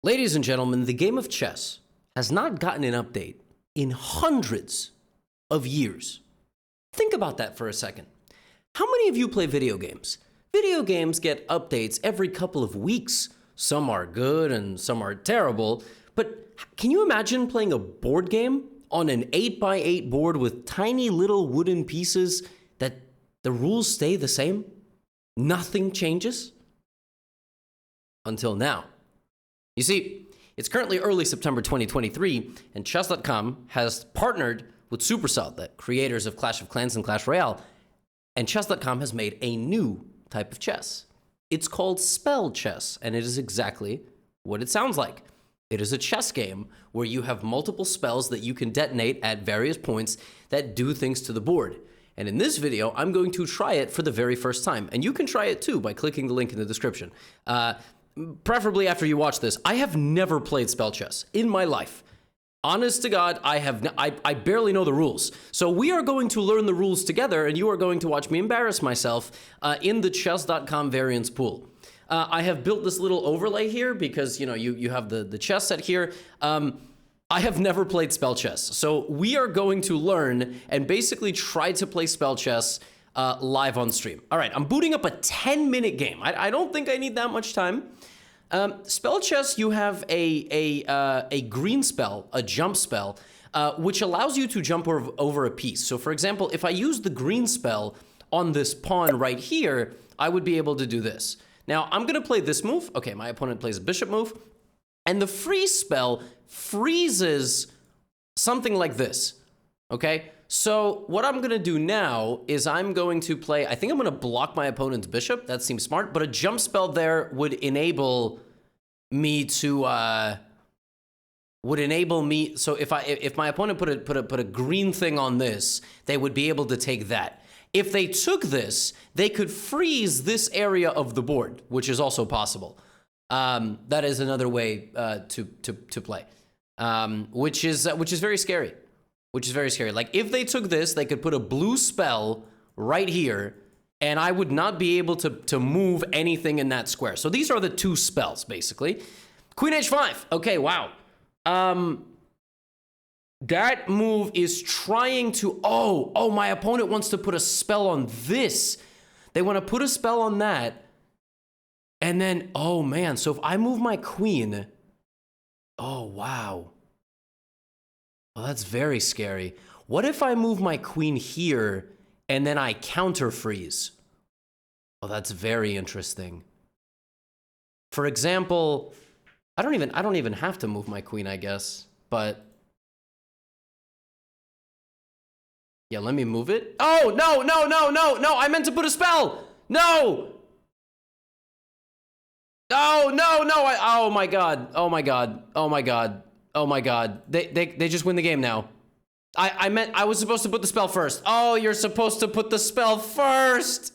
Ladies and gentlemen, the game of chess has not gotten an update in hundreds of years. Think about that for a second. How many of you play video games? Video games get updates every couple of weeks. Some are good and some are terrible. But can you imagine playing a board game on an 8x8 board with tiny little wooden pieces that the rules stay the same? Nothing changes? Until now. You see, it's currently early September 2023, and Chess.com has partnered with Supercell, the creators of Clash of Clans and Clash Royale, and Chess.com has made a new type of chess. It's called spell chess, and it is exactly what it sounds like. It is a chess game where you have multiple spells that you can detonate at various points that do things to the board. And in this video, I'm going to try it for the very first time. And you can try it too by clicking the link in the description. Preferably after you watch this. I have never played spell chess in my life. Honest to God, I barely know the rules. So we are going to learn the rules together, and you are going to watch me embarrass myself in the chess.com variance pool. I have built this little overlay here because, you know, you have the chess set here. I have never played spell chess. So we are going to learn and basically try to play spell chess live on stream. All right, I'm booting up a 10-minute game. I don't think I need that much time. Spell chess, you have a green spell, a jump spell, which allows you to jump over a piece. So for example, if I use the green spell on this pawn right here, I would be able to do this. Now, I'm gonna play this move. Okay, my opponent plays a bishop move. And the freeze spell freezes something like this, okay? So what I'm gonna do now is I'm going to play, I think I'm gonna block my opponent's bishop. That seems smart, but a jump spell there would enable me to, so if my opponent put a green thing on this, they would be able to take that. If they took this, they could freeze this area of the board, which is also possible. That is another way to play, which is very scary. Which is very scary. Like, if they took this, they could put a blue spell right here, and I would not be able to move anything in that square. So these are the two spells, basically. Queen h5. Okay, wow. That move is trying to... Oh, my opponent wants to put a spell on this. They want to put a spell on that. And then, oh, man. So if I move my queen... Oh, wow. Well, that's very scary. What if I move my queen here and then I counter freeze? Well, that's very interesting. For example, I don't even have to move my queen, I guess, but yeah, let me move it. Oh, no, I meant to put a spell. No. Oh my God. They just win the game now. I was supposed to put the spell first. Oh, you're supposed to put the spell first.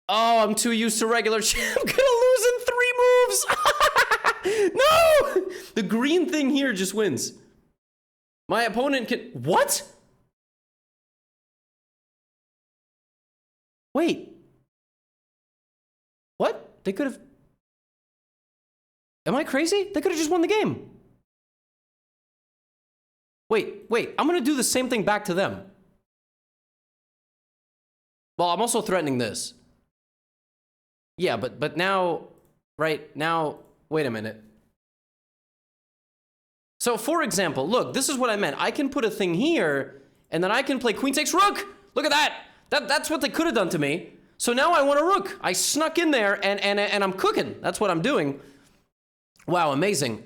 Oh, I'm too used to regular chess. I'm gonna lose in 3 moves. No! The green thing here just wins. My opponent can... What? Wait. What? They could have... Am I crazy? They could have just won the game. Wait, I'm gonna do the same thing back to them. Well, I'm also threatening this. Yeah, but now, right, now, wait a minute. So, for example, look, this is what I meant. I can put a thing here, and then I can play queen takes rook. Look at that. That's what they could have done to me. So now I want a rook. I snuck in there, and I'm cooking. That's what I'm doing. Wow, amazing.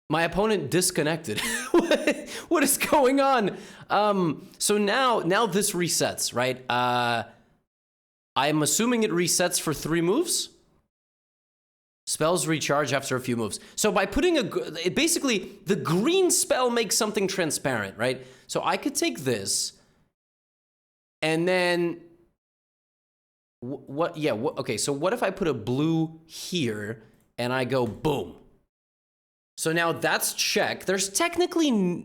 My opponent disconnected. What is going on? So now this resets, right? I'm assuming it resets for 3 moves. Spells recharge after a few moves. So by putting basically the green spell makes something transparent, right? So I could take this, and then what? Yeah. Okay. So what if I put a blue here and I go boom? So now that's check. There's technically,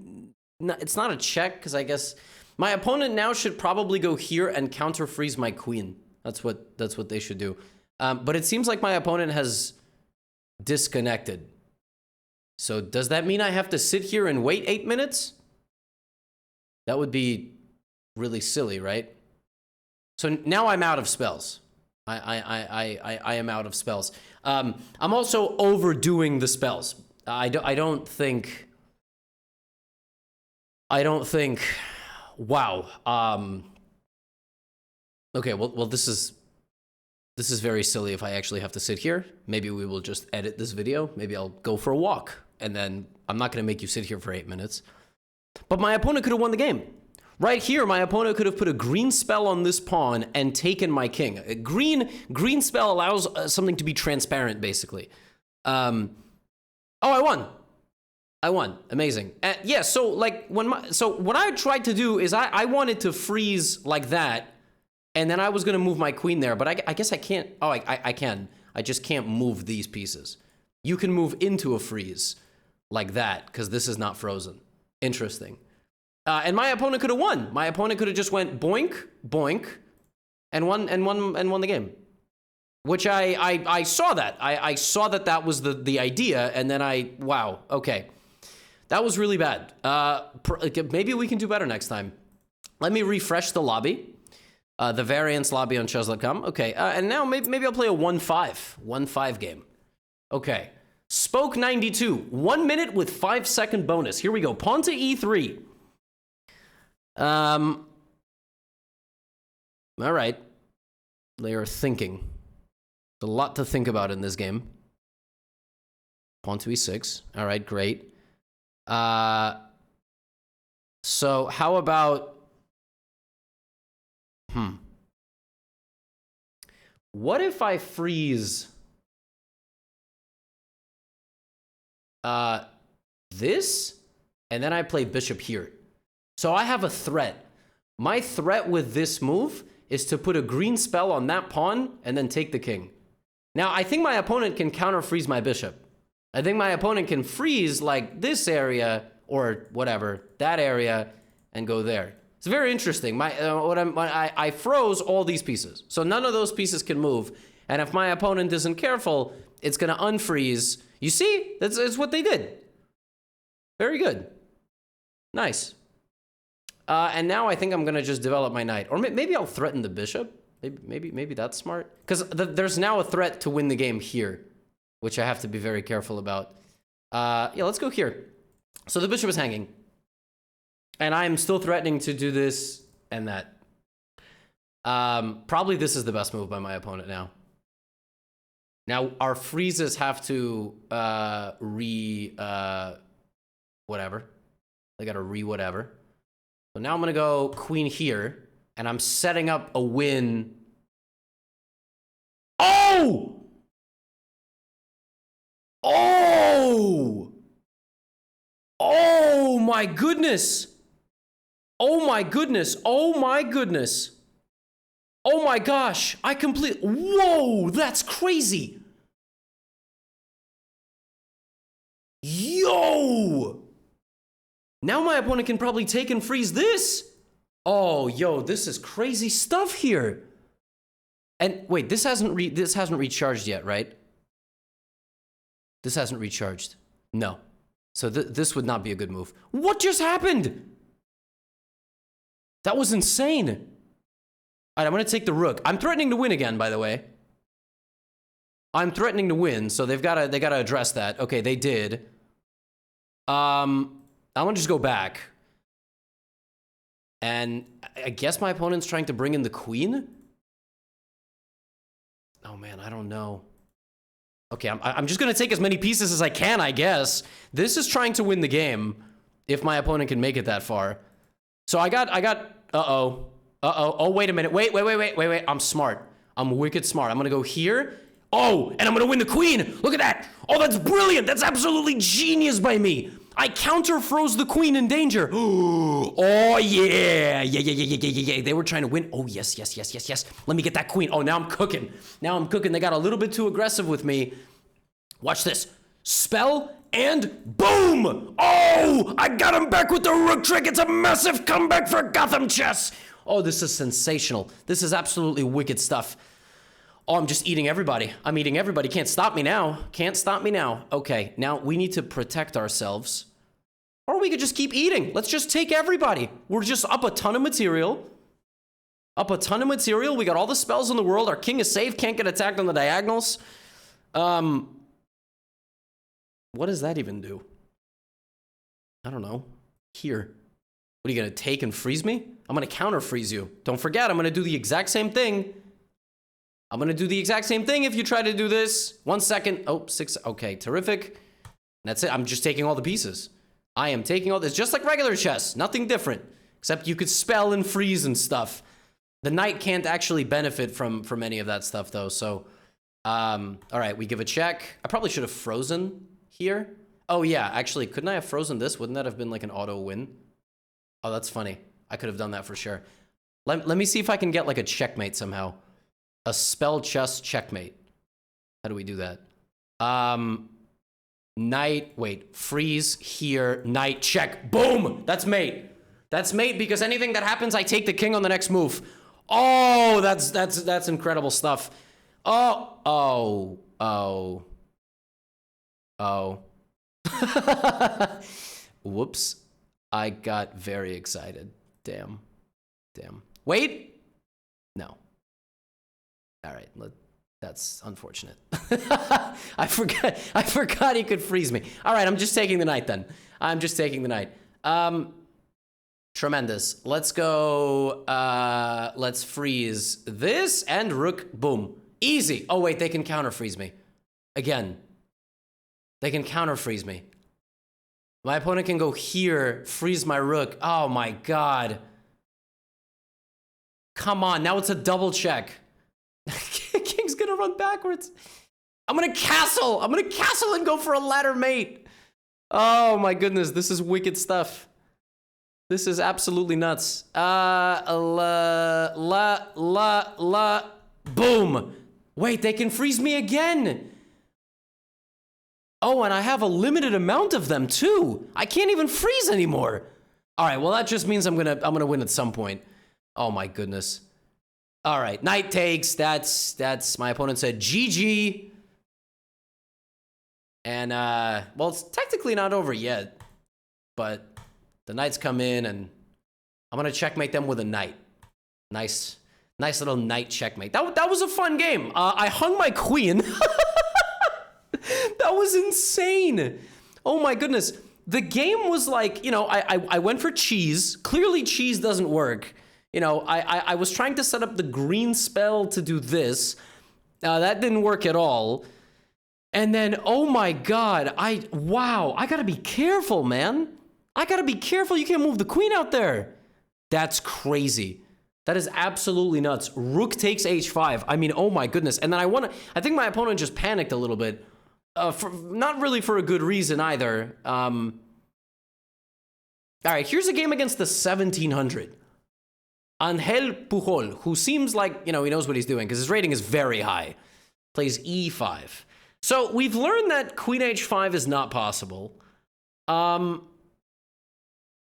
it's not a check because I guess my opponent now should probably go here and counter freeze my queen. That's what they should do. But it seems like my opponent has disconnected. So does that mean I have to sit here and wait 8 minutes? That would be really silly, right? So now I'm out of spells. I am out of spells. I'm also overdoing the spells. I don't think. Wow. Okay. Well, this is very silly. If I actually have to sit here, maybe we will just edit this video. Maybe I'll go for a walk, and then I'm not going to make you sit here for 8 minutes. But my opponent could have won the game. Right here, my opponent could have put a green spell on this pawn and taken my king. A green spell allows something to be transparent, basically. Oh, I won. Amazing. Yeah, so like what I tried to do is I wanted to freeze like that, and then I was going to move my queen there, but I guess I can't. Oh, I can. I just can't move these pieces. You can move into a freeze like that because this is not frozen. Interesting. And my opponent could have won. My opponent could have just went boink, boink, and won the game. Which I saw that. I saw that was the idea, and then wow, okay. That was really bad. Maybe we can do better next time. Let me refresh the lobby. The variance lobby on chess.com. Okay, and now maybe I'll play a 1-5 game. Okay. Spoke 92. 1 minute with 5-second bonus. Here we go. Pawn to e3. All right. They are thinking. There's a lot to think about in this game. Pawn to e6. All right, great. So how about... What if I freeze... this, and then I play bishop here. So I have a threat. My threat with this move is to put a green spell on that pawn and then take the king. Now, I think my opponent can counter freeze my bishop. I think my opponent can freeze like this area or whatever, that area, and go there. It's very interesting. I froze all these pieces. So none of those pieces can move. And if my opponent isn't careful, it's going to unfreeze. You see? That's what they did. Very good. Nice. And now I think I'm going to just develop my knight. Or maybe I'll threaten the bishop. Maybe that's smart. Because there's now a threat to win the game here, which I have to be very careful about. Yeah, let's go here. So the bishop is hanging. And I'm still threatening to do this and that. Probably this is the best move by my opponent now. Now, our freezes have to whatever. They got to whatever. So now I'm going to go queen here, and I'm setting up a win. Oh! Oh! Oh my goodness! Oh my goodness! Oh my goodness! Oh my gosh! Whoa! That's crazy! Yo! Now my opponent can probably take and freeze this. Oh, yo, this is crazy stuff here. And wait, this hasn't recharged yet, right? This hasn't recharged. No. So this would not be a good move. What just happened? That was insane. All right, I'm going to take the rook. I'm threatening to win again, by the way. I'm threatening to win, so they got to address that. Okay, they did. I'm going to just go back. And I guess my opponent's trying to bring in the queen? Oh, man, I don't know. Okay, I'm just going to take as many pieces as I can, I guess. This is trying to win the game, if my opponent can make it that far. So I got, uh-oh. Oh, wait a minute. Wait. I'm smart. I'm wicked smart. I'm going to go here. Oh, and I'm going to win the queen. Look at that. Oh, that's brilliant. That's absolutely genius by me. I counter-froze the queen in danger. Oh, yeah. Yeah. They were trying to win. Oh, yes. Let me get that queen. Oh, now I'm cooking. They got a little bit too aggressive with me. Watch this. Spell and boom. Oh, I got him back with the rook trick. It's a massive comeback for Gotham Chess. Oh, this is sensational. This is absolutely wicked stuff. Oh, I'm just eating everybody. I'm eating everybody. Can't stop me now. Can't stop me now. Okay, now we need to protect ourselves. Or we could just keep eating. Let's just take everybody. We're just up a ton of material. Up a ton of material. We got all the spells in the world. Our king is safe. Can't get attacked on the diagonals. What does that even do? I don't know. Here. What are you going to take and freeze me? I'm going to counter freeze you. Don't forget, I'm going to do the exact same thing. I'm going to do the exact same thing if you try to do this. 1 second. Oh, 6. Okay, terrific. That's it. I'm just taking all the pieces. I am taking all this, just like regular chess. Nothing different, except you could spell and freeze and stuff. The knight can't actually benefit from any of that stuff, though. So, all right, we give a check. I probably should have frozen here. Oh, yeah, actually, couldn't I have frozen this? Wouldn't that have been like an auto win? Oh, that's funny. I could have done that for sure. Let me see if I can get like a checkmate somehow. A spell chess checkmate. How do we do that? Knight, wait, freeze here, knight, check, boom! That's mate. That's mate because anything that happens, I take the king on the next move. Oh, that's incredible stuff. Oh. Whoops. I got very excited. Damn. Wait. No. All right, that's unfortunate. I forgot he could freeze me. All right, I'm just taking the knight then. I'm just taking the knight. Tremendous. Let's go, let's freeze this and rook, boom. Easy. Oh wait, they can counter freeze me. Again. They can counter freeze me. My opponent can go here, freeze my rook. Oh my God. Come on, now it's a double check. King's gonna run backwards. I'm gonna castle and go for a ladder mate. Oh my goodness, this is wicked stuff. This is absolutely nuts. Boom. Wait, they can freeze me again. Oh, and I have a limited amount of them too. I can't even freeze anymore. All right, well that just means I'm gonna win at some point. Oh my goodness. All right, knight takes. That's my opponent said GG. And well, it's technically not over yet, but the knights come in, and I'm gonna checkmate them with a knight. Nice little knight checkmate. That was a fun game. I hung my queen. That was insane. Oh my goodness. The game was like, you know, I went for cheese. Clearly, cheese doesn't work. You know, I was trying to set up the green spell to do this. That didn't work at all. And then, oh my God, wow, I gotta be careful, man. I gotta be careful. You can't move the queen out there. That's crazy. That is absolutely nuts. Rook takes h5. I mean, oh my goodness. And then I think my opponent just panicked a little bit. Not really for a good reason either. All right, here's a game against the 1700. Angel Pujol, who seems like, you know, he knows what he's doing because his rating is very high. Plays e5. So we've learned that queen h5 is not possible.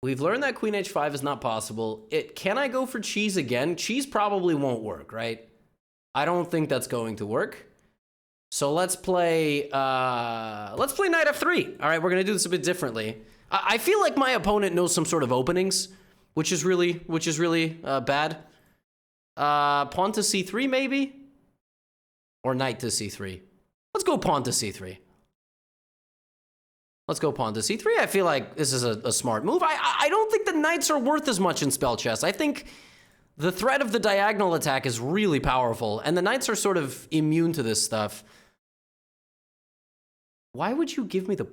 We've learned that queen h5 is not possible. Can I go for cheese again? Cheese probably won't work, right? I don't think that's going to work. So let's play knight f3. All right, we're gonna do this a bit differently. I feel like my opponent knows some sort of openings, which is really bad. Pawn to c3 maybe, or knight to c3. Let's go pawn to c3. Let's go pawn to c3. I feel like this is a smart move. I don't think the knights are worth as much in spell chess. I think the threat of the diagonal attack is really powerful, and the knights are sort of immune to this stuff. Why would you give me the...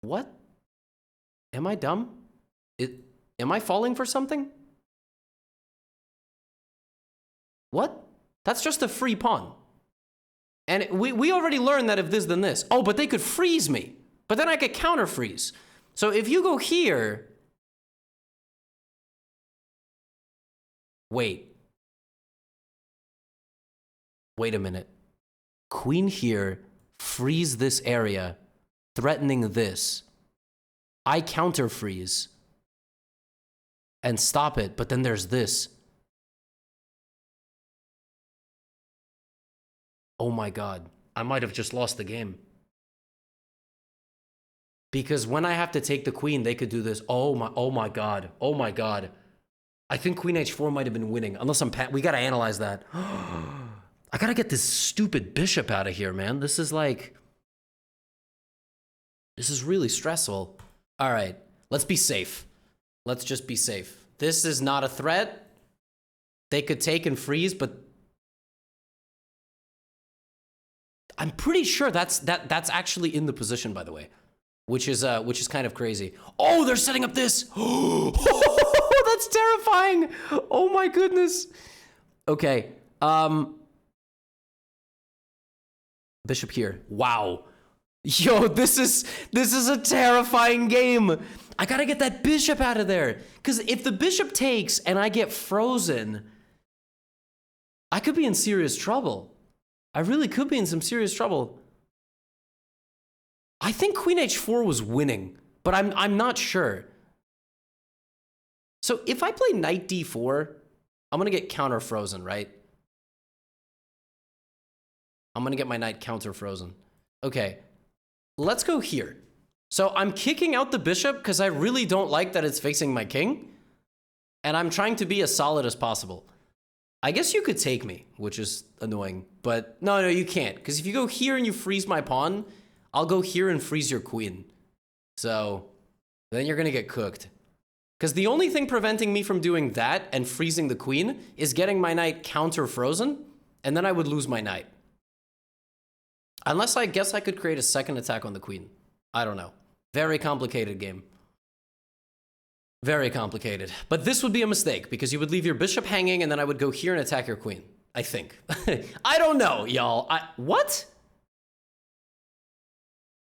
What? Am I dumb? Am I falling for something? What? That's just a free pawn. And we already learned that if this, then this. Oh, but they could freeze me. But then I could counter freeze. So if you go here... Wait a minute. Queen here, freeze this area, threatening this. I counter freeze and stop it, but then there's this. Oh my God. I might have just lost the game. Because when I have to take the queen, they could do this. Oh my God. Oh my God. I think queen h4 might have been winning. Unless we gotta analyze that. I gotta get this stupid bishop out of here, man. This is like... This is really stressful. All right, let's be safe. Let's just be safe. This is not a threat. They could take and freeze, but... I'm pretty sure that's actually in the position, by the way. Which is kind of crazy. Oh, they're setting up this. Oh, that's terrifying. Oh my goodness. Okay. Bishop here. Wow. Yo, this is a terrifying game. I gotta get that bishop out of there. Because if the bishop takes and I get frozen, I could be in serious trouble. I really could be in some serious trouble. I think queen h4 was winning, but I'm not sure. So if I play knight d4, I'm gonna get counter frozen, right? I'm gonna get my knight counter frozen. Okay, let's go here. So I'm kicking out the bishop because I really don't like that it's facing my king. And I'm trying to be as solid as possible. I guess you could take me, which is annoying, but no, you can't. Because if you go here and you freeze my pawn, I'll go here and freeze your queen. So then you're gonna get cooked. Because the only thing preventing me from doing that and freezing the queen is getting my knight counter frozen, and then I would lose my knight. Unless I guess I could create a second attack on the queen. I don't know. Very complicated game. Very complicated. But this would be a mistake because you would leave your bishop hanging and then I would go here and attack your queen. I think. I don't know, y'all. What?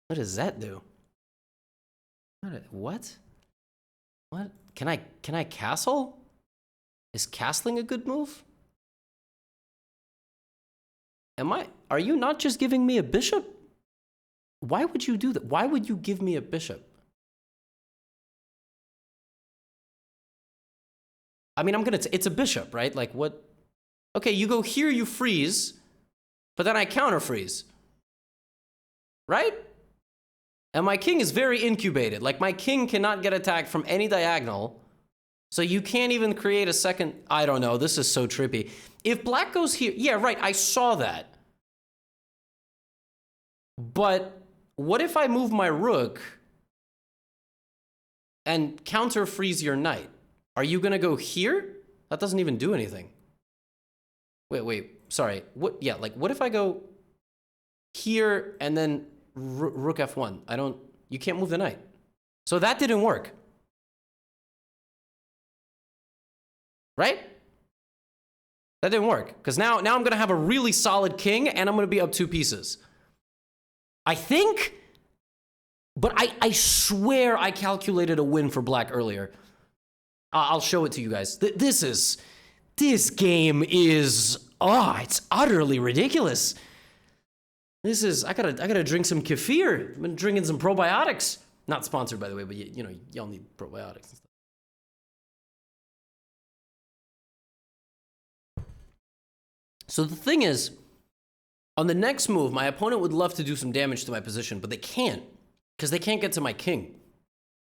What does that do? What? What? Can I castle? Is castling a good move? Are you not just giving me a bishop? Why would you do that? Why would you give me a bishop? I mean, it's a bishop, right? Like what? Okay, you go here, you freeze, but then I counter freeze. Right? And my king is very incubated. Like my king cannot get attacked from any diagonal. So you can't even create a second. I don't know. This is so trippy. If black goes here, yeah, right. I saw that. But what if I move my rook and counter freeze your knight? Are you going to go here? That doesn't even do anything. Wait. Sorry. What? Yeah, like what if I go here and then rook f1? You can't move the knight. So that didn't work. Right? That didn't work. Because now I'm going to have a really solid king and I'm going to be up 2 pieces. I think, but I swear I calculated a win for black earlier. I'll show it to you guys. This game is, it's utterly ridiculous. I gotta drink some kefir. I've been drinking some probiotics. Not sponsored, by the way, but you know, y'all need probiotics and stuff. So the thing is, on the next move, my opponent would love to do some damage to my position, but they can't, because they can't get to my king.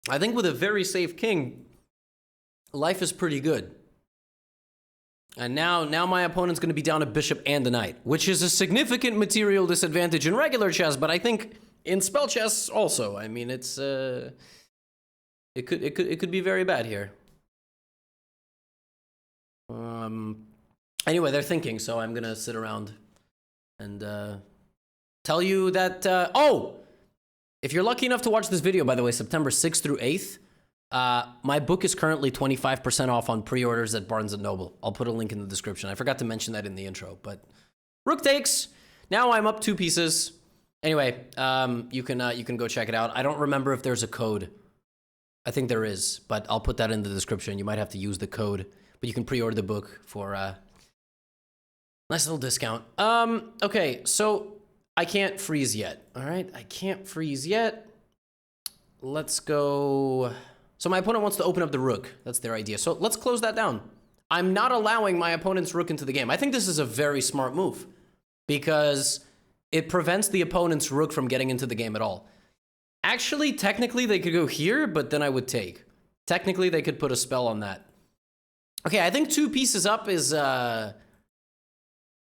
I think with a very safe king, life is pretty good. And now my opponent's going to be down a bishop and a knight, which is a significant material disadvantage in regular chess, but I think in spell chess also. I mean, it could be very bad here. Anyway, they're thinking, so I'm going to sit around and tell you that if you're lucky enough to watch this video, by the way, September 6th through 8th, my book is currently 25% off on pre-orders at Barnes & Noble. I'll put a link in the description. I forgot to mention that in the intro, but rook takes. Now I'm up 2 pieces. Anyway, you can go check it out. I don't remember if there's a code. I think there is, but I'll put that in the description. You might have to use the code, but you can pre-order the book for a nice little discount. Okay, so I can't freeze yet. All right, I can't freeze yet. Let's go. So my opponent wants to open up the rook. That's their idea. So let's close that down. I'm not allowing my opponent's rook into the game. I think this is a very smart move. because it prevents the opponent's rook from getting into the game at all. Actually, technically, they could go here, but then I would take. Technically, they could put a spell on that. Okay, I think 2 pieces up is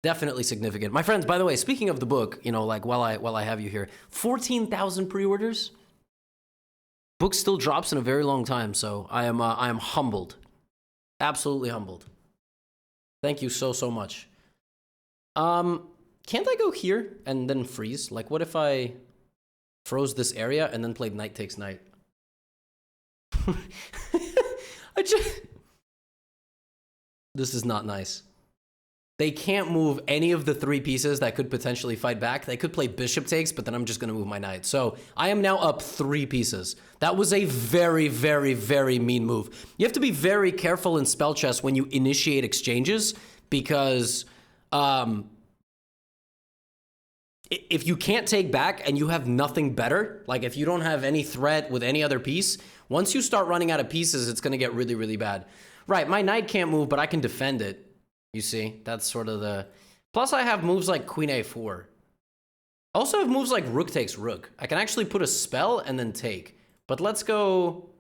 definitely significant. My friends, by the way, speaking of the book, you know, like while I have you here, 14,000 pre-orders. Book still drops in a very long time, so I am humbled, absolutely humbled. Thank you so much. Can't I go here and then freeze? Like, what if I froze this area and then played knight takes knight? This is not nice. They can't move any of the 3 pieces that could potentially fight back. They could play bishop takes, but then I'm just going to move my knight. So I am now up 3 pieces. That was a very, very, very mean move. You have to be very careful in spell chess when you initiate exchanges, because if you can't take back and you have nothing better, like if you don't have any threat with any other piece, once you start running out of pieces, it's going to get really, really bad. Right, my knight can't move, but I can defend it. You see, that's sort of the... Plus, I have moves like queen a4. I also have moves like rook takes rook. I can actually put a spell and then take. But let's go...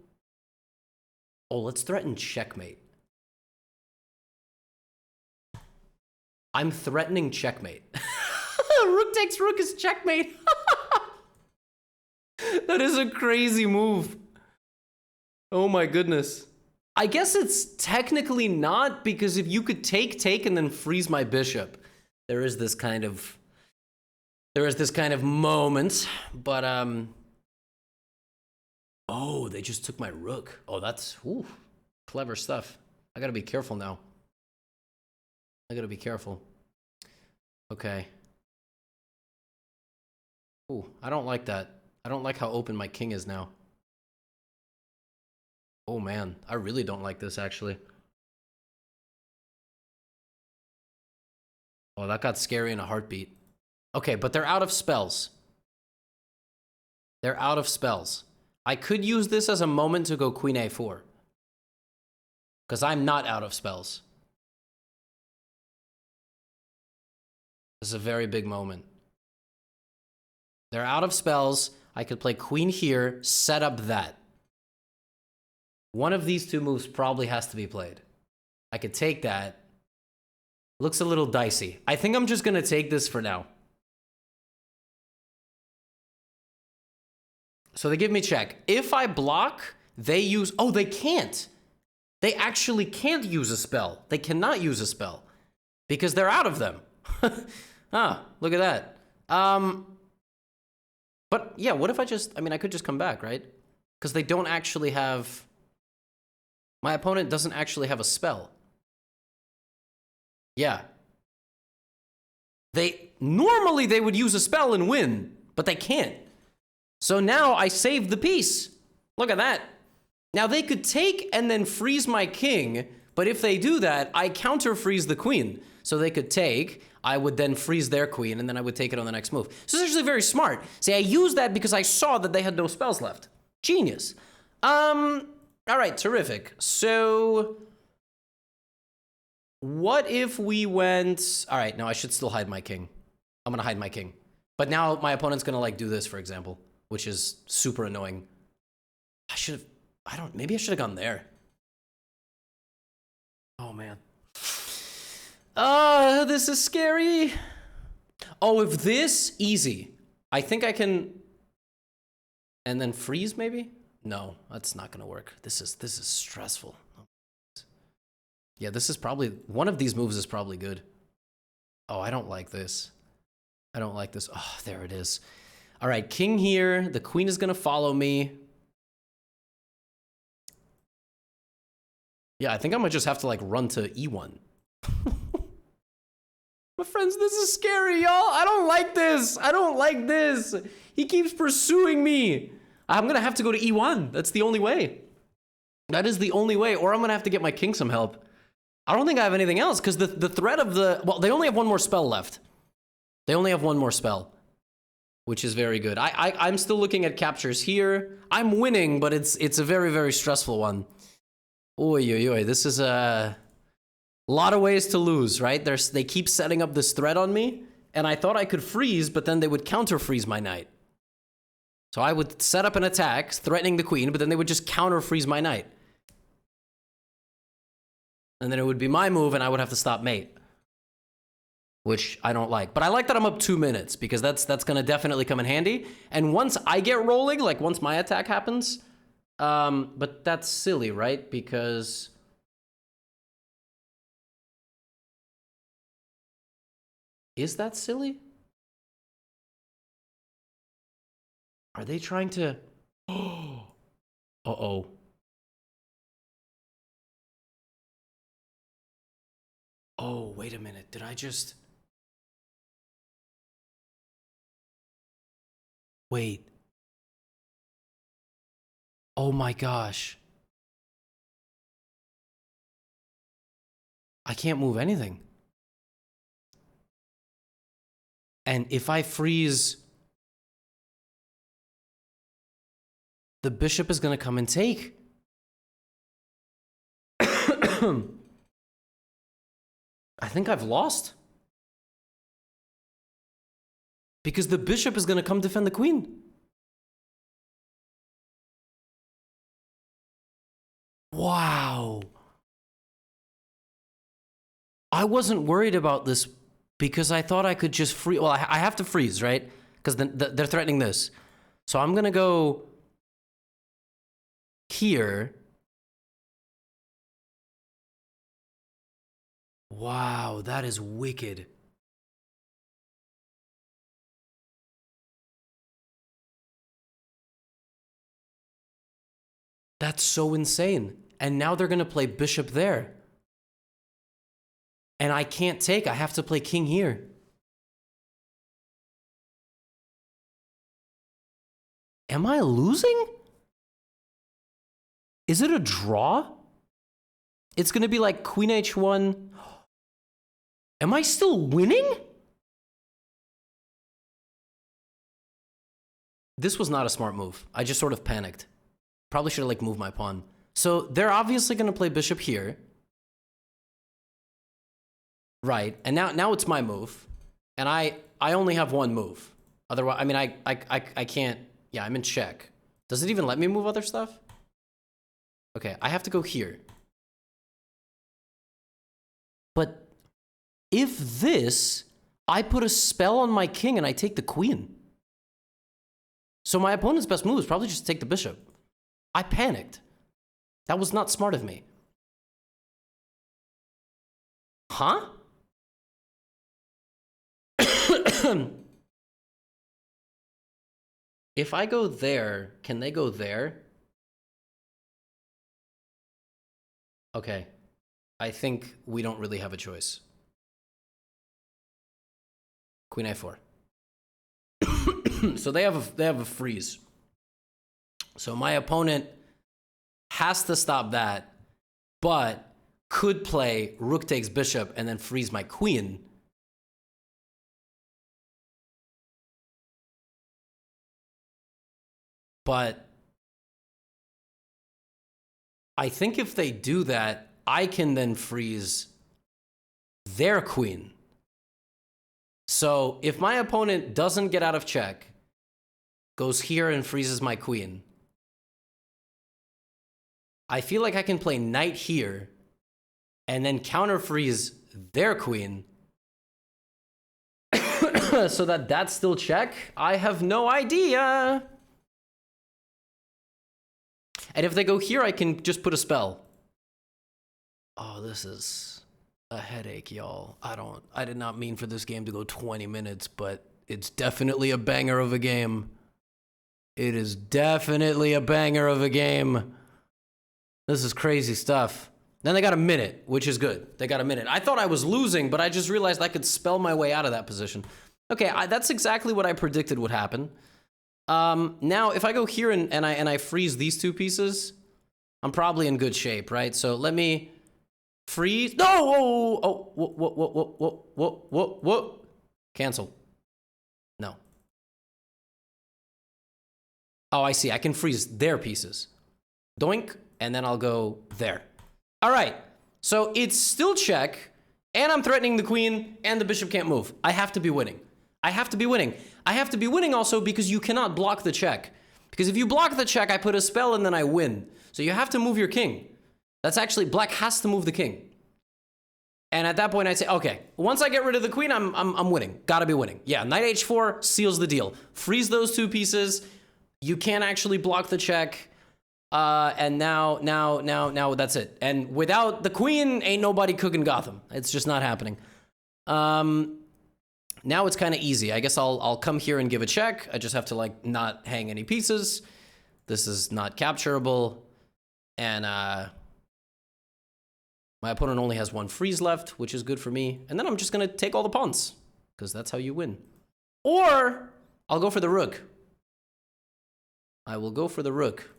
Oh, let's threaten checkmate. I'm threatening checkmate. Rook takes rook is checkmate. That is a crazy move. Oh my goodness. I guess it's technically not, because if you could take, and then freeze my bishop, there is this kind of moment, but, oh, they just took my rook. Oh, that's, ooh, clever stuff. I gotta be careful now. I gotta be careful. Okay. Ooh, I don't like that. I don't like how open my king is now. Oh man, I really don't like this, actually. Oh, that got scary in a heartbeat. Okay, but they're out of spells. They're out of spells. I could use this as a moment to go queen a4, because I'm not out of spells. This is a very big moment. They're out of spells. I could play queen here, set up that. One of these 2 moves probably has to be played. I could take that. Looks a little dicey. I think I'm just going to take this for now. So they give me check. If I block, they use... Oh, they can't. They actually can't use a spell. They cannot use a spell, because they're out of them. Ah, look at that. But yeah, what if I just... I mean, I could just come back, right? Because they don't actually have... My opponent doesn't actually have a spell. Yeah. Normally they would use a spell and win, but they can't. So now I saved the piece. Look at that. Now they could take and then freeze my king, but if they do that, I counter freeze the queen. So they could take, I would then freeze their queen, and then I would take it on the next move. So it's actually very smart. See, I used that because I saw that they had no spells left. Genius. All right, terrific. So what if we went... All right, no, I should still hide my king. I'm going to hide my king. But now my opponent's going to, like, do this, for example, which is super annoying. I should have... Maybe I should have gone there. Oh, man. This is scary. Oh, if this... Easy. I think I can... And then freeze, maybe? No, that's not gonna work. This is stressful. Yeah, this is probably... One of these moves is probably good. Oh, I don't like this. I don't like this. Oh, there it is. All right, king here. The queen is gonna follow me. Yeah, I think I might just have to, like, run to e1. My friends, this is scary, y'all. I don't like this. I don't like this. He keeps pursuing me. I'm going to have to go to e1. That's the only way. That is the only way. Or I'm going to have to get my king some help. I don't think I have anything else, because the threat of the... Well, they only have 1 more spell left. They only have 1 more spell, which is very good. I'm still looking at captures here. I'm winning, but it's a very, very stressful one. Oy, oy, oy. This is a lot of ways to lose, right? They keep setting up this threat on me, and I thought I could freeze, but then they would counter freeze my knight. So I would set up an attack, threatening the queen, but then they would just counter freeze my knight. And then it would be my move, and I would have to stop mate, which I don't like. But I like that I'm up 2 minutes, because that's going to definitely come in handy. And once I get rolling, like once my attack happens, but that's silly, right? Because is that silly? Are they trying to... Uh-oh. Oh, wait a minute. Did I just... Wait. Oh my gosh. I can't move anything. And if I freeze... the bishop is going to come and take. I think I've lost. Because the bishop is going to come defend the queen. Wow. I wasn't worried about this because I thought I could just freeze. Well, I have to freeze, right? Because they're threatening this. So I'm going to go here. Wow, that is wicked. That's so insane. And now they're going to play bishop there. And I can't take. I have to play king here. Am I losing? Is it a draw? It's going to be like queen h1. Am I still winning? This was not a smart move. I just sort of panicked. Probably should have like moved my pawn. So they're obviously going to play bishop here. Right. And now it's my move. And I only have one move. Otherwise, I mean, I can't. Yeah, I'm in check. Does it even let me move other stuff? Okay, I have to go here. But if this, I put a spell on my king and I take the queen. So my opponent's best move is probably just take the bishop. I panicked. That was not smart of me. Huh? If I go there, can they go there? Okay. I think we don't really have a choice. Queen a4. So they have a freeze. So my opponent has to stop that, but could play rook takes bishop and then freeze my queen. But I think if they do that, I can then freeze their queen. So if my opponent doesn't get out of check, goes here and freezes my queen, I feel like I can play knight here and then counter freeze their queen so that that's still check. I have no idea. And if they go here, I can just put a spell. Oh, this is a headache, y'all. I did not mean for this game to go 20 minutes, but it's definitely a banger of a game. It is definitely a banger of a game. This is crazy stuff. Then they got a minute, which is good. They got a minute. I thought I was losing, but I just realized I could spell my way out of that position. Okay, that's exactly what I predicted would happen. Now, if I go here and I freeze these two pieces, I'm probably in good shape, right? So let me freeze. No! Oh, what? Cancel. No. Oh, I see. I can freeze their pieces. Doink, and then I'll go there. All right. So it's still check. And I'm threatening the queen, and the bishop can't move. I have to be winning. I have to be winning. I have to be winning also because you cannot block the check. Because if you block the check, I put a spell and then I win. So you have to move your king. That's actually, black has to move the king. And at that point, I'd say, okay, once I get rid of the queen, I'm winning. Gotta be winning. Yeah, knight h4 seals the deal. Freeze those two pieces. You can't actually block the check. And now that's it. And without the queen, ain't nobody cooking Gotham. It's just not happening. Now it's kind of easy. I guess I'll come here and give a check. I just have to like not hang any pieces. This is not capturable. And my opponent only has one freeze left, which is good for me. And then I'm just gonna take all the pawns, because that's how you win. Or I'll go for the rook. I will go for the rook.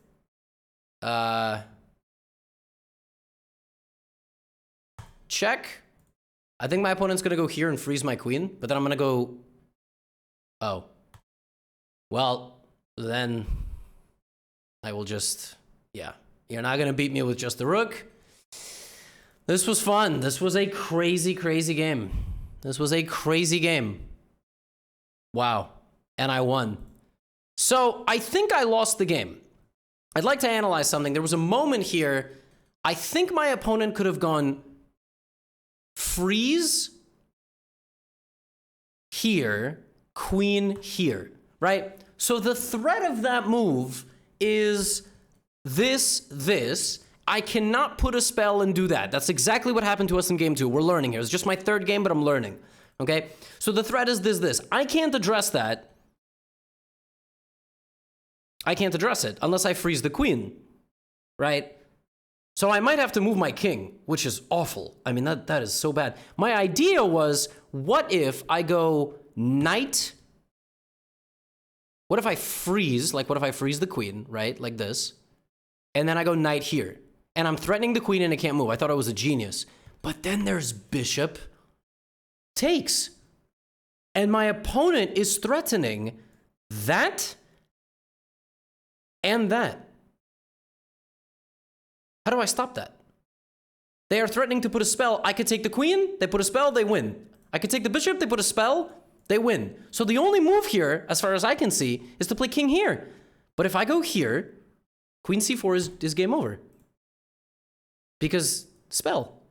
Check. I think my opponent's gonna go here and freeze my queen, but then I'm gonna go... Oh. Well, then I will just... Yeah. You're not gonna beat me with just the rook. This was fun. This was a crazy, crazy game. This was a crazy game. Wow. And I won. So I think I lost the game. I'd like to analyze something. There was a moment here. I think my opponent could have gone freeze here, queen here, right? So the threat of that move is this. I cannot put a spell and do that. That's exactly what happened to us in game 2. We're learning here. It's just my third game, but I'm learning, okay? So the threat is this. I can't address that. I can't address it unless I freeze the queen, right? So I might have to move my king, which is awful. I mean, that is so bad. My idea was, what if I go knight? What if I freeze? Like, what if I freeze the queen, right? Like this. And then I go knight here. And I'm threatening the queen and it can't move. I thought I was a genius. But then there's bishop takes. And my opponent is threatening that and that. How do I stop that? They are threatening to put a spell. I could take the queen, they put a spell, they win. I could take the bishop, they put a spell, they win. So the only move here, as far as I can see, is to play king here. But if I go here, queen c4 is game over. Because spell.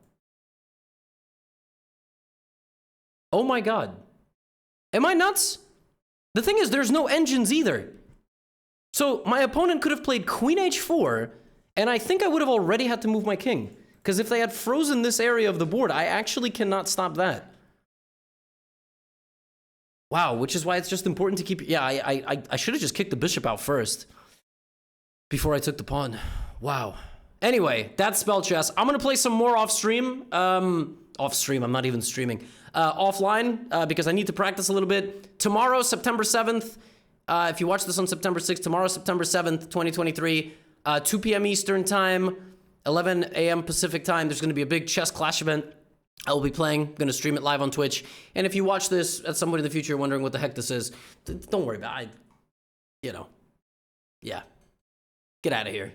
Oh my god. Am I nuts? The thing is, there's no engines either. So my opponent could have played queen h4, and I think I would have already had to move my king. Because if they had frozen this area of the board, I actually cannot stop that. Wow, which is why it's just important to keep... Yeah, I should have just kicked the bishop out first before I took the pawn. Wow. Anyway, that's Spell Chess. I'm going to play some more off-stream. Off-stream, I'm not even streaming. Offline, because I need to practice a little bit. Tomorrow, September 7th. If you watch this on September 6th, tomorrow, September 7th, 2023, 2 p.m. Eastern Time, 11 a.m. Pacific Time. There's going to be a big chess clash event. I will be playing. I'm going to stream it live on Twitch. And if you watch this at some point in the future wondering what the heck this is, don't worry about it. Yeah. Get out of here.